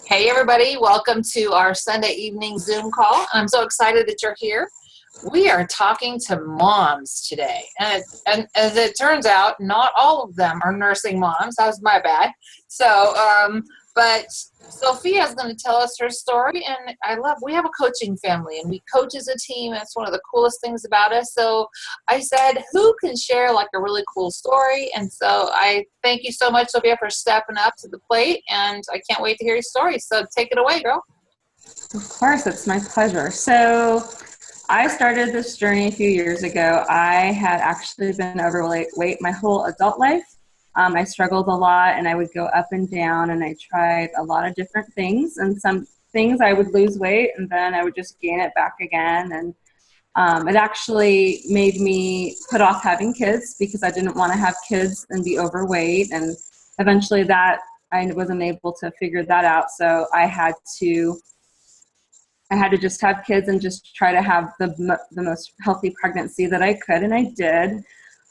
Hey, everybody. Welcome to our Sunday evening Zoom call. I'm so excited that you're here. We are talking to moms today. And as it turns out, not all of them are nursing moms. That was my bad. But Sophia is going to tell us her story. And we have a coaching family and we coach as a team. That's one of the coolest things about us. So I said, who can share like a really cool story? And so I thank you so much, Sophia, for stepping up to the plate. And I can't wait to hear your story. So take it away, girl. Of course, it's my pleasure. So I started this journey a few years ago. I had actually been overweight my whole adult life. I struggled a lot and I would go up and down and I tried a lot of different things, and some things I would lose weight and then I would just gain it back again. And it actually made me put off having kids because I didn't want to have kids and be overweight. And eventually I wasn't able to figure that out. So I had to just have kids and just try to have the most healthy pregnancy that I could, and I did.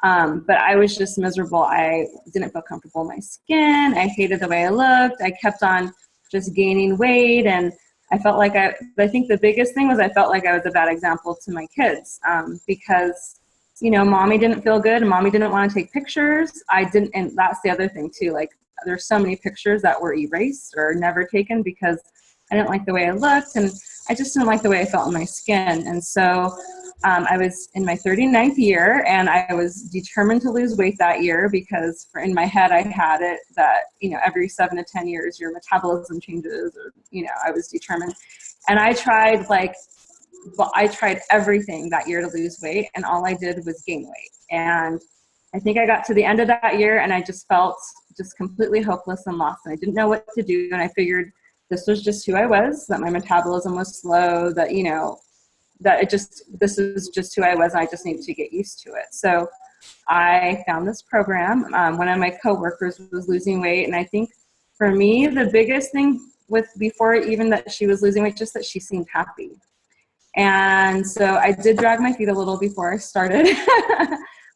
But I was just miserable. I didn't feel comfortable in my skin. I hated the way I looked. I kept on just gaining weight, and I felt like I think the biggest thing was I felt like I was a bad example to my kids, because, mommy didn't feel good and mommy didn't want to take pictures. I didn't, and that's the other thing too. Like, there's so many pictures that were erased or never taken because I didn't like the way I looked, and I just didn't like the way I felt in my skin. And so I was in my 39th year, and I was determined to lose weight that year because in my head I had it that, every 7 to 10 years your metabolism changes, or, I was determined. And I tried everything that year to lose weight, and all I did was gain weight. And I think I got to the end of that year and I just felt just completely hopeless and lost, and I didn't know what to do. And I figured this was just who I was, that my metabolism was slow, that, this is just who I was, and I just needed to get used to it. So I found this program. One of my coworkers was losing weight, and I think for me, the biggest thing before even that she was losing weight, just that she seemed happy. And so I did drag my feet a little before I started,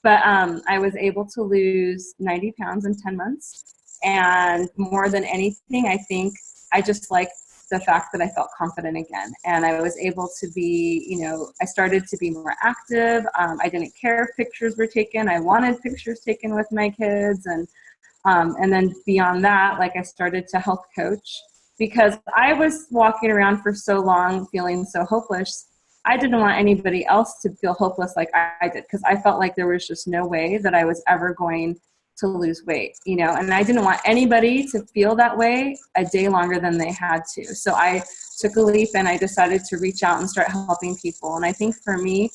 but I was able to lose 90 pounds in 10 months. And more than anything, I think I just liked the fact that I felt confident again. And I was able to be, I started to be more active. I didn't care if pictures were taken. I wanted pictures taken with my kids. And then beyond that, I started to health coach because I was walking around for so long feeling so hopeless. I didn't want anybody else to feel hopeless like I did, because I felt like there was just no way that I was ever going to lose weight, and I didn't want anybody to feel that way a day longer than they had to. So I took a leap and I decided to reach out and start helping people. And I think for me,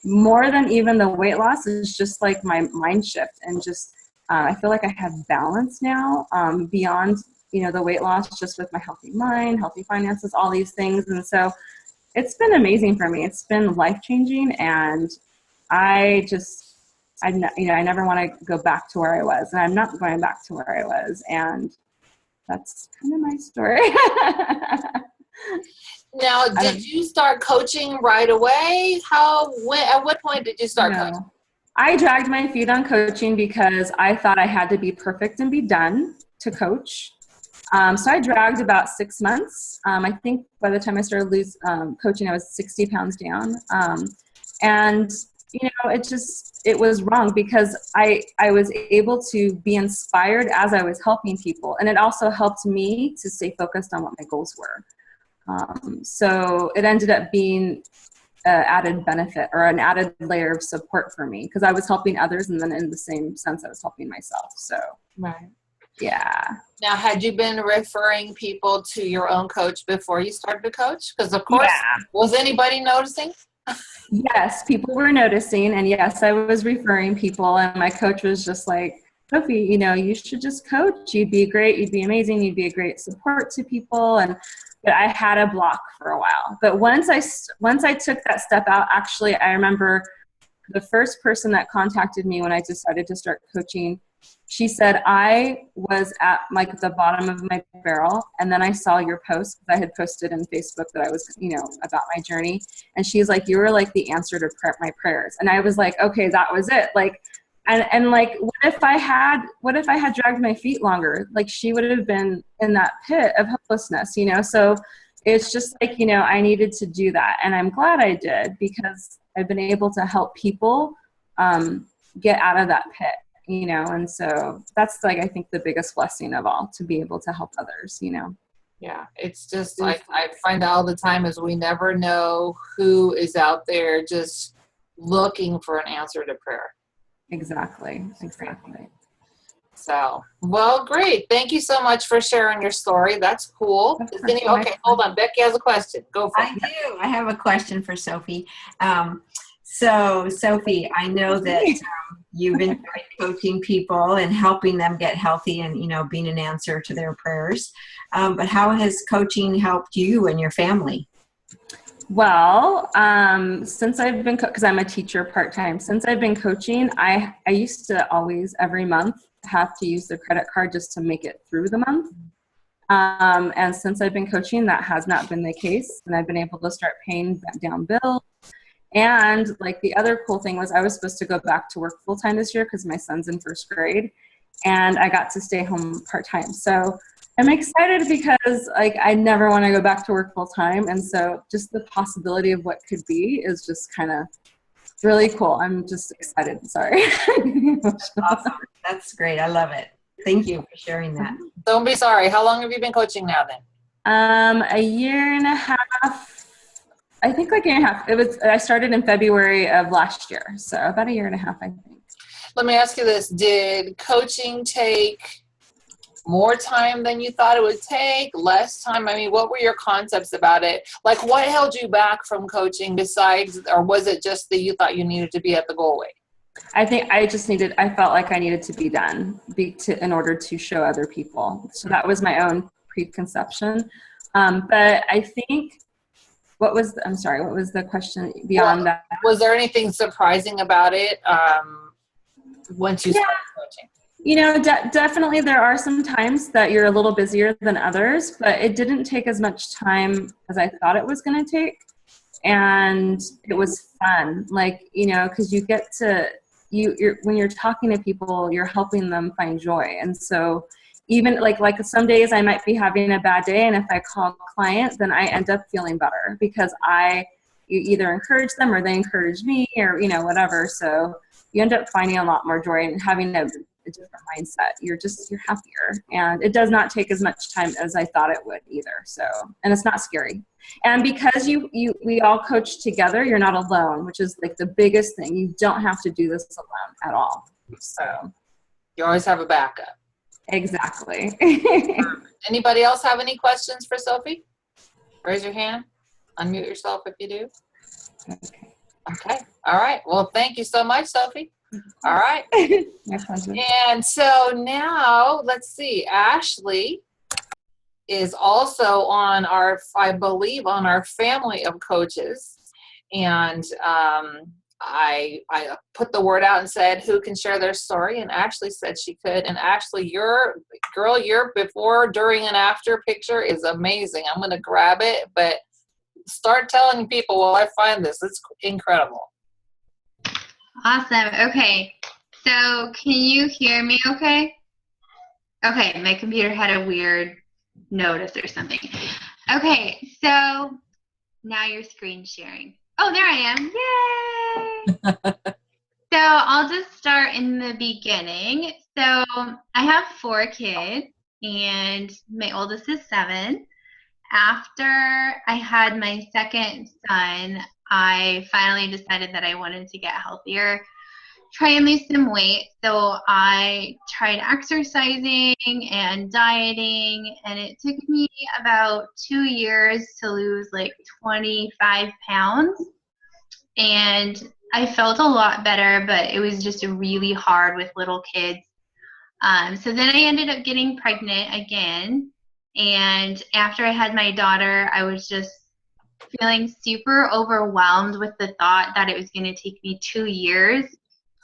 more than even the weight loss is just like my mind shift, and just I feel like I have balance now, beyond, the weight loss, just with my healthy mind, healthy finances, all these things. And so it's been amazing for me. It's been life-changing, and I never want to go back to where I was, and I'm not going back to where I was. And that's kind of my story. Now, did you start coaching right away? At what point did you start coaching? I dragged my feet on coaching because I thought I had to be perfect and be done to coach. So I dragged about 6 months. I think by the time I started coaching, I was 60 pounds down. And it was wrong because I was able to be inspired as I was helping people. And it also helped me to stay focused on what my goals were. So it ended up being an added benefit or an added layer of support for me, because I was helping others, and then in the same sense, I was helping myself. So, right. Yeah. Now, had you been referring people to your own coach before you started to coach? Because, of course, Was anybody noticing? Yes, people were noticing, and yes, I was referring people, and my coach was just like, Sophie, you should just coach. You'd be great. You'd be amazing. You'd be a great support to people. But I had a block for a while. But once I took that step out, actually, I remember the first person that contacted me when I decided to start coaching, she said, I was at the bottom of my barrel, and then I saw your post, because I had posted in Facebook that I was, about my journey. And she's like, you were like the answer to my prayers. And I was like, okay, that was it. And like, what if I had dragged my feet longer? Like, she would have been in that pit of hopelessness, you know? So it's just like, you know, I needed to do that. And I'm glad I did, because I've been able to help people get out of that pit, you know? And so that's like, I think the biggest blessing of all, to be able to help others, you know? Yeah, it's just like I find out all the time is we never know who is out there just looking for an answer to prayer. Exactly. So, well, great. Thank you so much for sharing your story. That's cool. Okay, hold on. Becky has a question. Go for it. I do. I have a question for Sophie. So, Sophie, I know that you've enjoyed coaching people and helping them get healthy and, you know, being an answer to their prayers. But how has coaching helped you and your family? Well, since I've been, because I'm a teacher part-time, since I've been coaching, I used to always, every month, have to use the credit card just to make it through the month. And since I've been coaching, that has not been the case. And I've been able to start paying down bills. And like, the other cool thing was I was supposed to go back to work full-time this year because my son's in first grade, and I got to stay home part-time. So I'm excited because like, I never want to go back to work full-time. And so just the possibility of what could be is just kind of really cool. I'm just excited. Sorry. Awesome. That's great. I love it. Thank you for sharing that. Don't be sorry. How long have you been coaching now then? A year and a half. I think like a year and a half. I started in February of last year. So about a year and a half, I think. Let me ask you this. Did coaching take more time than you thought it would take? Less time? I mean, what were your concepts about it? Like, what held you back from coaching besides, or was it just that you thought you needed to be at the goal weight? I think I felt like I needed to be done in order to show other people. So that was my own preconception. But I think, I'm sorry, what was the question beyond that? Was there anything surprising about it once you started coaching? You know, definitely there are some times that you're a little busier than others, but it didn't take as much time as I thought it was going to take. And it was fun. Like, you know, because you get to, when you're talking to people, you're helping them find joy. And so even like some days I might be having a bad day, and if I call a client, then I end up feeling better because you either encourage them or they encourage me, or, you know, whatever. So you end up finding a lot more joy and having a different mindset. You're happier, and it does not take as much time as I thought it would either. So, and it's not scary. And because we all coach together, you're not alone, which is like the biggest thing. You don't have to do this alone at all. So you always have a backup. Exactly. Anybody else have any questions for Sophie? Raise your hand. Unmute yourself if you do. Okay. All right. Well, thank you so much, Sophie. All right. My pleasure. And so now, let's see. Ashley is also on I believe, on our family of coaches. And I put the word out and said, who can share their story? And Ashley said she could. And Ashley, your before, during, and after picture is amazing. I'm going to grab it, but start telling people while I find this. It's incredible. Awesome. Okay. So can you hear me okay? Okay. My computer had a weird notice or something. Okay. So now you're screen sharing. Oh, there I am. Yay. So I'll just start in the beginning. So I have 4 kids, and my oldest is 7. After I had my second son, I finally decided that I wanted to get healthier, try and lose some weight. So I tried exercising and dieting, and it took me about 2 years to lose like 25 pounds. And I felt a lot better, but it was just really hard with little kids. So then I ended up getting pregnant again. And after I had my daughter, I was just feeling super overwhelmed with the thought that it was going to take me 2 years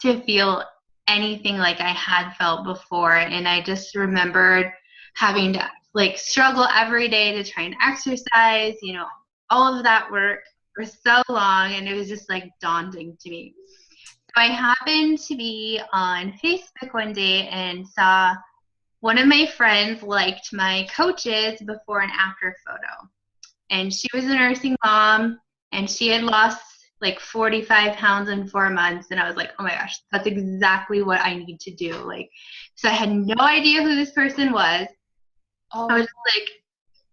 to feel anything like I had felt before. And I just remembered having to like struggle every day to try and exercise, you know, all of that work for so long. And it was just like daunting to me. I happened to be on Facebook one day and saw one of my friends liked my coach's before and after photo. And she was a nursing mom, and she had lost like 45 pounds in 4 months. And I was like, oh my gosh, that's exactly what I need to do. Like, so I had no idea who this person was. Oh. I was like,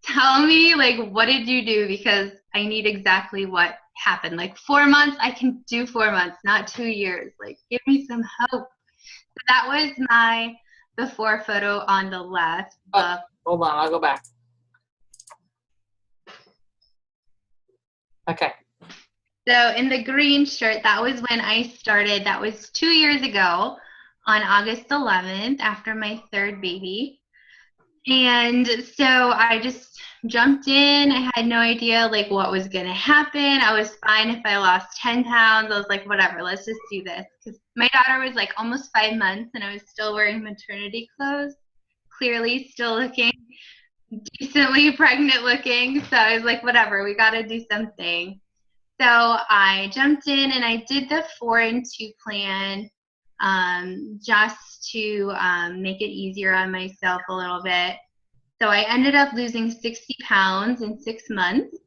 tell me, like, what did you do? Because I need exactly what happened. Like 4 months, I can do 4 months, not 2 years. Like, give me some hope. So that was my before photo on the left. Hold on, I'll go back. Okay. So in the green shirt, that was when I started. That was 2 years ago on August 11th after my third baby. And so I just jumped in. I had no idea like what was going to happen. I was fine if I lost 10 pounds. I was like, whatever, let's just do this. Because my daughter was like almost 5 months and I was still wearing maternity clothes, clearly still looking decently pregnant looking. So I was like, whatever, we got to do something. So I jumped in and I did the 4 and 2 plan just to make it easier on myself a little bit. So I ended up losing 60 pounds in 6 months.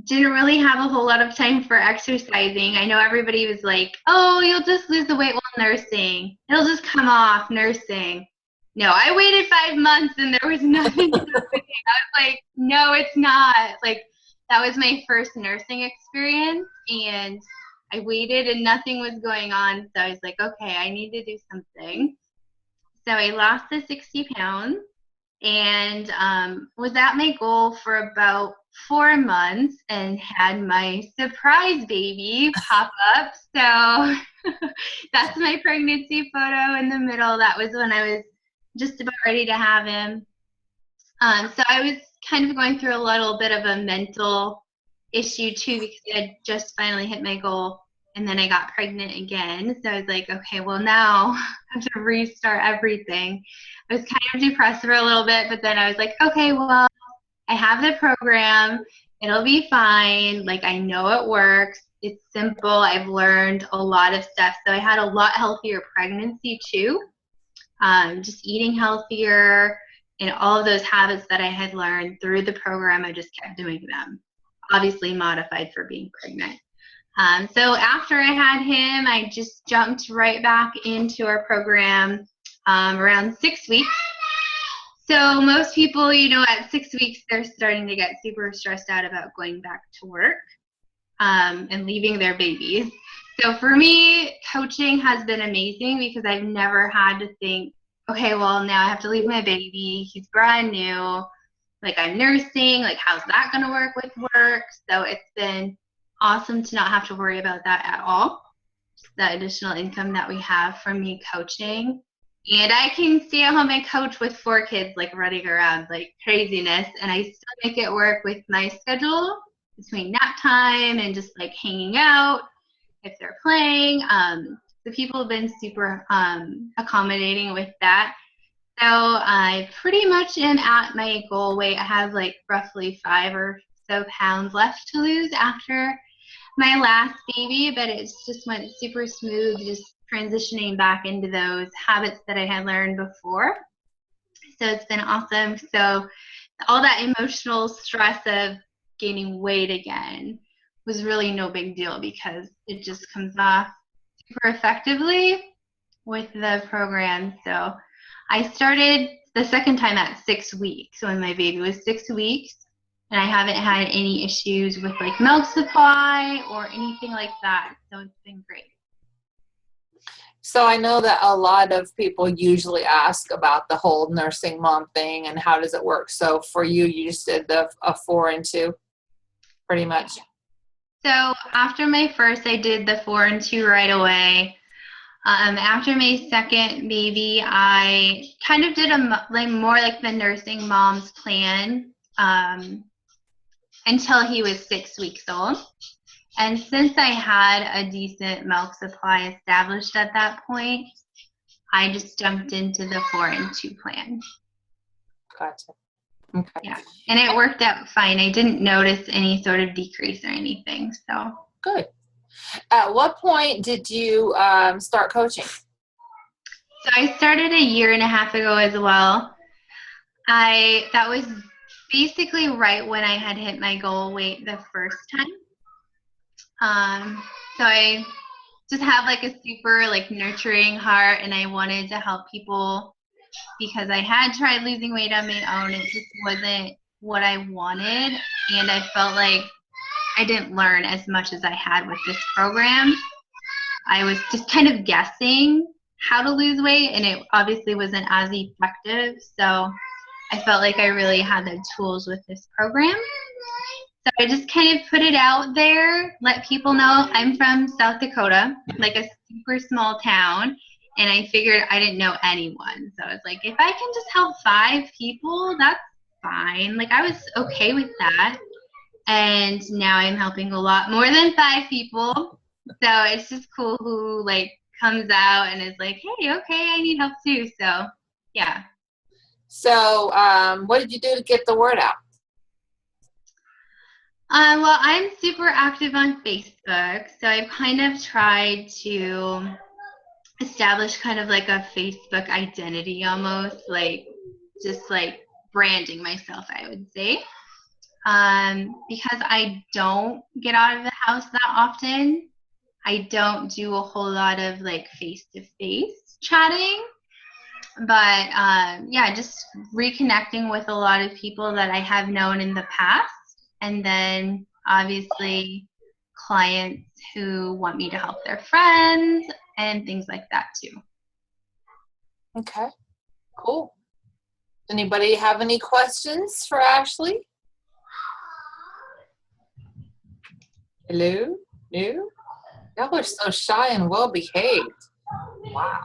Didn't really have a whole lot of time for exercising. I know everybody was like, oh, you'll just lose the weight while nursing. It'll just come off nursing. No, I waited 5 months and there was nothing happening. I was like, no, it's not. Like, that was my first nursing experience, and I waited and nothing was going on. So I was like, okay, I need to do something. So I lost the 60 pounds and was at my goal for about 4 months and had my surprise baby pop up. So that's my pregnancy photo in the middle. That was when I was just about ready to have him. So I was kind of going through a little bit of a mental issue too, because I had just finally hit my goal and then I got pregnant again. So I was like, okay, well now I have to restart everything. I was kind of depressed for a little bit, but then I was like, okay, well, I have the program. It'll be fine. Like, I know it works. It's simple. I've learned a lot of stuff. So I had a lot healthier pregnancy too. Just eating healthier and all of those habits that I had learned through the program, I just kept doing them. Obviously modified for being pregnant. So after I had him, I just jumped right back into our program around 6 weeks. So most people, you know, at 6 weeks, they're starting to get super stressed out about going back to work and leaving their babies. So for me, coaching has been amazing because I've never had to think, okay, well, now I have to leave my baby. He's brand new. Like, I'm nursing. Like, how's that going to work with work? So it's been awesome to not have to worry about that at all. That additional income that we have from me coaching. And I can stay at home and coach with 4 kids, like, running around like craziness. And I still make it work with my schedule between nap time and just, like, hanging out if they're playing. The people have been super accommodating with that. So I pretty much am at my goal weight. I have, like, roughly 5 or so pounds left to lose after my last baby, but it's just went super smooth, just transitioning back into those habits that I had learned before. So it's been awesome. So all that emotional stress of gaining weight again was really no big deal because it just comes off super effectively with the program. So I started the second time at 6 weeks when my baby was 6 weeks. And I haven't had any issues with, like, milk supply or anything like that. So it's been great. So I know that a lot of people usually ask about the whole nursing mom thing and how does it work. So for you, you just did a 4 and 2 pretty much. So after my first, I did the 4 and 2 right away. After my second baby, I kind of did more like the nursing mom's plan until he was 6 weeks old. And since I had a decent milk supply established at that point, I just jumped into the 4 and 2 plan. Gotcha. Okay. Yeah, and it worked out fine. I didn't notice any sort of decrease or anything. So good. At what point did you start coaching? So I started a year and a half ago as well. That was basically right when I had hit my goal weight the first time. So I just have like a super like nurturing heart, and I wanted to help people because I had tried losing weight on my own. It just wasn't what I wanted, and I felt like I didn't learn as much as I had with this program. I was just kind of guessing how to lose weight, and it obviously wasn't as effective. So I felt like I really had the tools with this program. So I just kind of put it out there, let people know I'm from South Dakota, like a super small town, and I figured I didn't know anyone. So I was like, if I can just help 5 people, that's fine. Like, I was okay with that. And now I'm helping a lot more than 5 people. So it's just cool who like comes out and is like, hey, okay, I need help too. So yeah. So what did you do to get the word out? Well, I'm super active on Facebook, so I've kind of tried to establish kind of like a Facebook identity almost, like just like branding myself, I would say. Because I don't get out of the house that often. I don't do a whole lot of like face-to-face chatting. But yeah, just reconnecting with a lot of people that I have known in the past. And then obviously clients who want me to help their friends and things like that too. Okay, cool. Anybody have any questions for Ashley? Hello? No? Y'all are so shy and well behaved. Wow.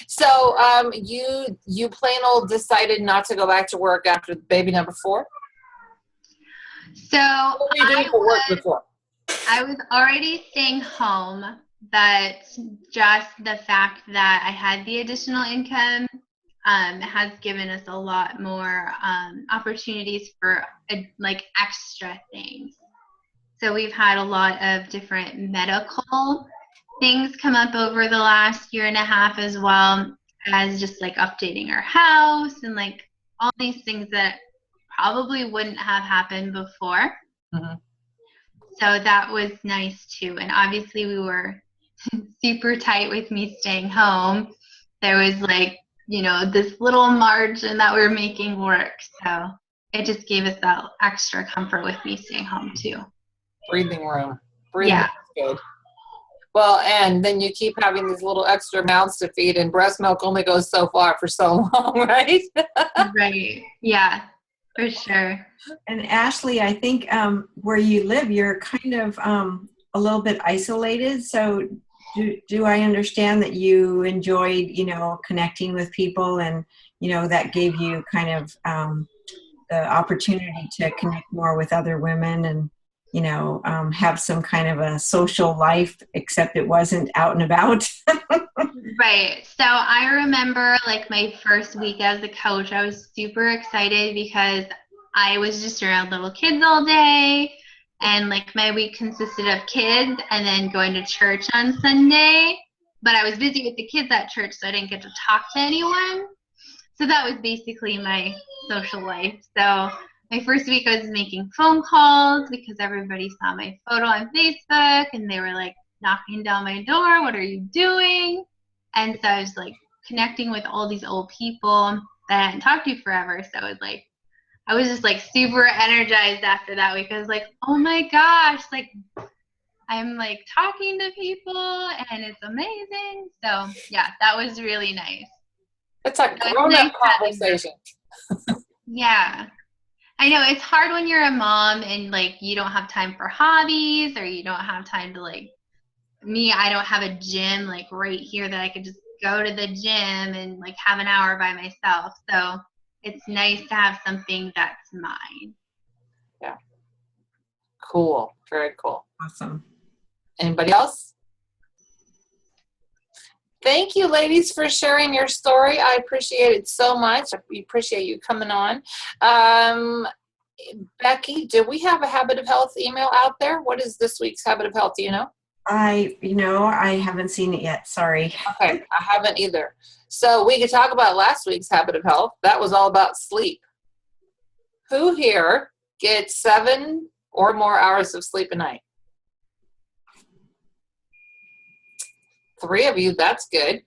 So you plain old decided not to go back to work after baby number 4? So What were you doing for work before? I was already staying home, but just the fact that I had the additional income has given us a lot more opportunities for like extra things. So we've had a lot of different medical things come up over the last year and a half, as well as just like updating our house and like all these things that probably wouldn't have happened before. Mm-hmm. So that was nice too. And obviously we were super tight with me staying home. There was like, you know, this little margin that we were making work. So it just gave us that extra comfort with me staying home too. Breathing room. Yeah. Good. Well, and then you keep having these little extra mouths to feed, and breast milk only goes so far for so long, right? Right. Yeah, for sure. And Ashley, I think where you live, you're kind of a little bit isolated. So do I understand that you enjoyed, you know, connecting with people, and, you know, that gave you kind of the opportunity to connect more with other women and, you know, have some kind of a social life, except it wasn't out and about? Right. So I remember like my first week as a coach, I was super excited because I was just around little kids all day. And like my week consisted of kids and then going to church on Sunday. But I was busy with the kids at church, so I didn't get to talk to anyone. So that was basically my social life. So my first week I was making phone calls because everybody saw my photo on Facebook and they were like knocking down my door, what are you doing? And so I was like connecting with all these old people that I hadn't talked to forever. So it was like, I was just like super energized after that week. I was like, oh my gosh, like I'm like talking to people and it's amazing. So yeah, that was really nice. It's a grown-up conversation. Yeah. I know it's hard when you're a mom and like you don't have time for hobbies, or you don't have time to like me, I don't have a gym like right here that I could just go to the gym and like have an hour by myself. So it's nice to have something that's mine. Yeah. Cool. Very cool. Awesome. Anybody else? Thank you, ladies, for sharing your story. I appreciate it so much. I appreciate you coming on. Becky, do we have a Habit of Health email out there? What is this week's Habit of Health? Do you know? I haven't seen it yet. Sorry. Okay, I haven't either. So we could talk about last week's Habit of Health. That was all about sleep. Who here gets 7 or more hours of sleep a night? 3 of you, that's good.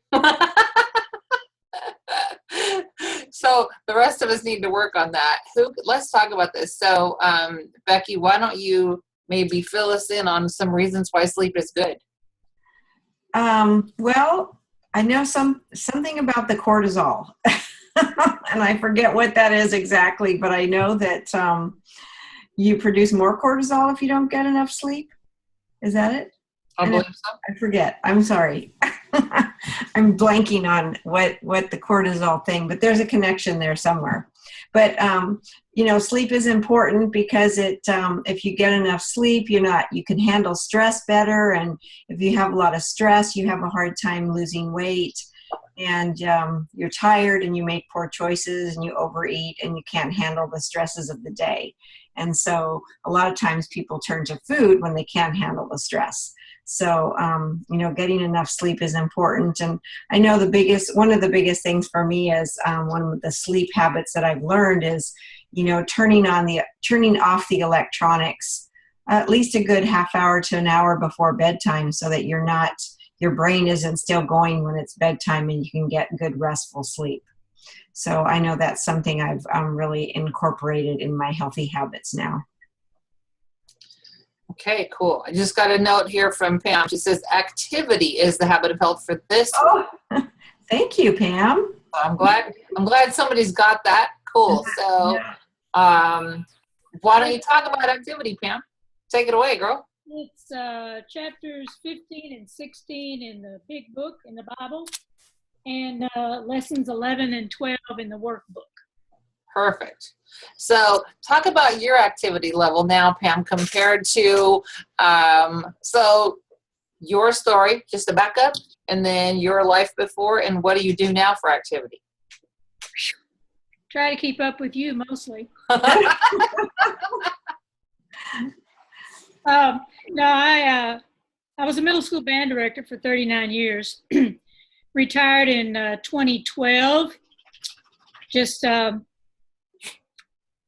So the rest of us need to work on that. Let's talk about this. So Becky, why don't you maybe fill us in on some reasons why sleep is good? Well, I know something about the cortisol, and I forget what that is exactly, but I know that you produce more cortisol if you don't get enough sleep. Is that it? I believe so. I forget. I'm sorry. I'm blanking on what the cortisol thing, but there's a connection there somewhere. But sleep is important because if you get enough sleep, you can handle stress better, and if you have a lot of stress, you have a hard time losing weight, and you're tired, and you make poor choices, and you overeat, and you can't handle the stresses of the day. And so a lot of times people turn to food when they can't handle the stress. So, getting enough sleep is important. And I know one of the biggest things for me is one of the sleep habits that I've learned is, turning off the electronics at least a good half hour to an hour before bedtime so that your brain isn't still going when it's bedtime and you can get good restful sleep. So I know that's something I've really incorporated in my healthy habits now. Okay, cool. I just got a note here from Pam. She says activity is the habit of health for this. Oh, thank you, Pam. I'm glad somebody's got that. Cool. So why don't you talk about activity, Pam? Take it away, girl. It's chapters 15 and 16 in the big book in the Bible, and lessons 11 and 12 in the workbook. Perfect. So talk about your activity level now, Pam, compared to, so your story, just to back up, and then your life before, and what do you do now for activity? Try to keep up with you mostly. No, I was a middle school band director for 39 years. Retired in 2012. Just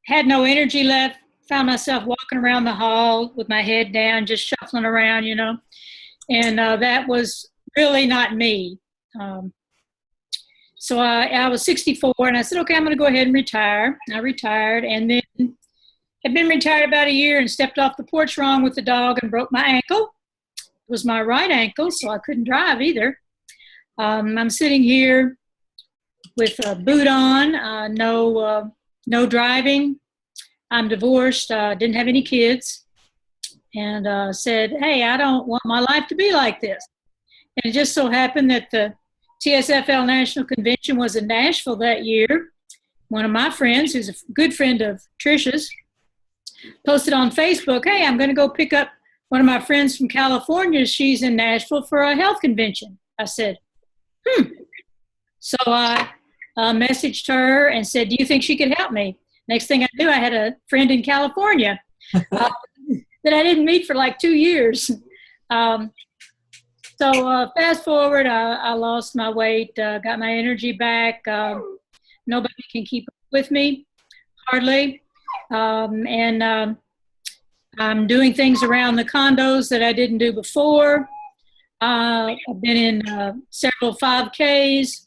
had no energy left. Found myself walking around the hall with my head down, just shuffling around, and that was really not me. So I was 64, and I said, okay, I'm going to go ahead and retire. I retired, and then had been retired about a year and stepped off the porch wrong with the dog and broke my ankle. It was my right ankle, so I couldn't drive either. I'm sitting here with a boot on, no driving. I'm divorced, didn't have any kids, and said, hey, I don't want my life to be like this. And it just so happened that the TSFL National Convention was in Nashville that year. One of my friends, who's a good friend of Trisha's, posted on Facebook, hey, I'm going to go pick up one of my friends from California. She's in Nashville for a health convention. I said, So I messaged her and said, do you think she could help me? Next thing I knew, I had a friend in California that I didn't meet for like 2 years. So fast forward, I lost my weight, got my energy back. Nobody can keep up with me, hardly. And I'm doing things around the condos that I didn't do before. I've been in several 5Ks.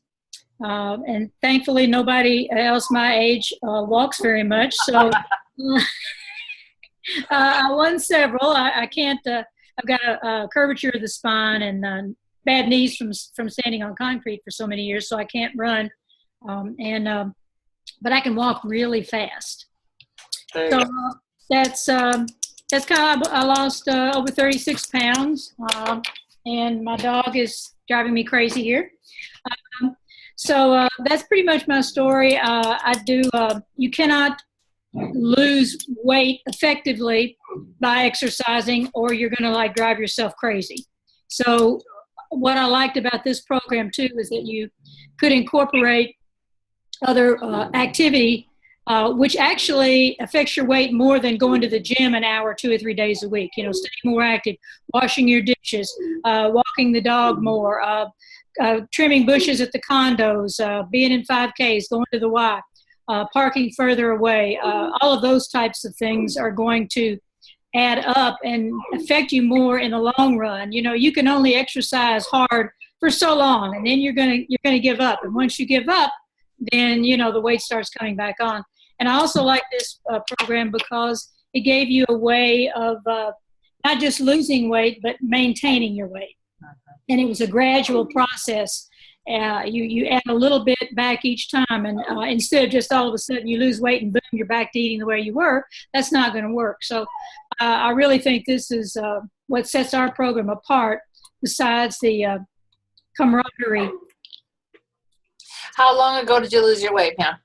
And thankfully, nobody else my age walks very much. So I won several. I can't. I've got a curvature of the spine and bad knees from standing on concrete for so many years, so I can't run. But I can walk really fast. So that's kind of. I lost over 36 pounds, and my dog is driving me crazy here. So that's pretty much my story. You cannot lose weight effectively by exercising, or you're going to drive yourself crazy. So what I liked about this program too is that you could incorporate other activity which actually affects your weight more than going to the gym an hour 2 or 3 days a week. Staying more active, washing your dishes, walking the dog more, trimming bushes at the condos, being in 5Ks, going to the Y, parking further away. All of those types of things are going to add up and affect you more in the long run. You can only exercise hard for so long, and then you're gonna give up. And once you give up, then the weight starts coming back on. And I also like this program because it gave you a way of not just losing weight, but maintaining your weight. And it was a gradual process. You add a little bit back each time, and instead of just all of a sudden you lose weight and boom, you're back to eating the way you were. That's not going to work. So I really think this is what sets our program apart, besides the camaraderie. How long ago did you lose your weight, Pam?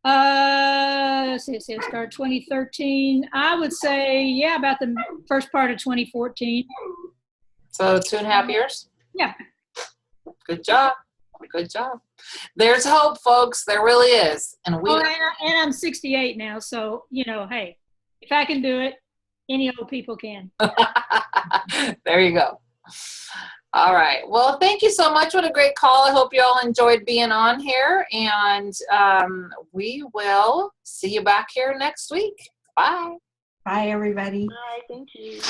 Let's see, I started 2013. I would say, about the first part of 2014. So 2.5 years? Yeah. Good job. Good job. There's hope, folks. There really is. And I'm 68 now, so hey, if I can do it, any old people can. There you go. All right. Well, thank you so much. What a great call. I hope you all enjoyed being on here, and we will see you back here next week. Bye. Bye, everybody. Bye. Thank you.